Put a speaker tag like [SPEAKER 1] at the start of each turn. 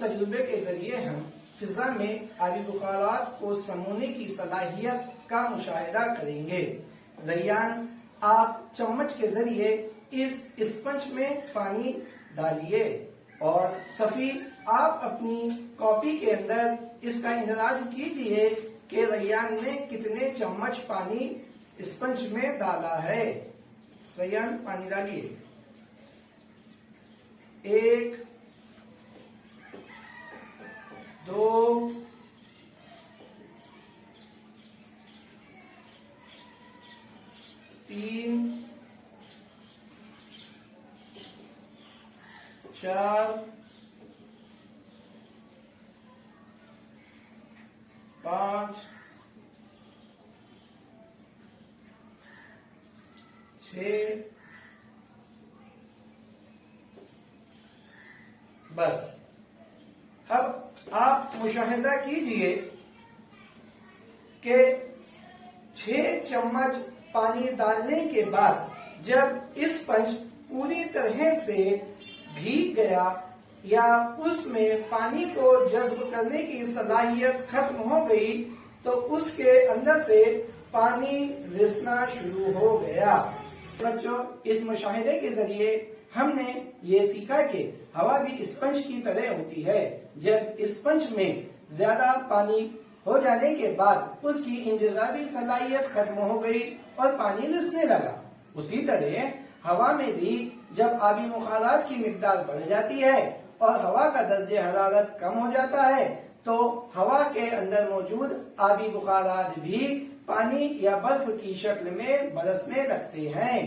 [SPEAKER 1] तजुर्बे के जरिए हम फिजा में आबी बुखारात को समोने की सलाहियत का मुशाहिदा करेंगे। रैयान, आप चम्मच के जरिए इस स्पंज में पानी डालिए और सफी, आप अपनी कॉफी के अंदर इसका इंदराज कीजिए कि रैयान ने कितने चम्मच पानी स्पंज में डाला है। रैयान, पानी डालिए। 1, 2, 3, 4, 5, 6, बस। अब आप मुशाहिदा कीजिए कि 6 चम्मच पानी डालने के बाद जब स्पंज पूरी तरह से भीग गया या उसमें पानी को जज्ब करने की सलाहियत खत्म हो गई तो उसके अंदर से पानी रिसना शुरू हो गया। बच्चों, इस मुशाहिदे के जरिए हमने ये सीखा कि हवा भी स्पंज की तरह होती है। जब स्पंज में ज्यादा पानी हो जाने के बाद उसकी इंतजाबी सलाहियत खत्म हो गई और पानी रिसने लगा, उसी तरह हवा में भी जब आबी मुखारात की मिकदार बढ़ जाती है और हवा का दर्जे हरारत कम हो जाता है तो हवा के अंदर मौजूद आबी बुखारात भी पानी या बर्फ की शक्ल में बरसने लगते हैं।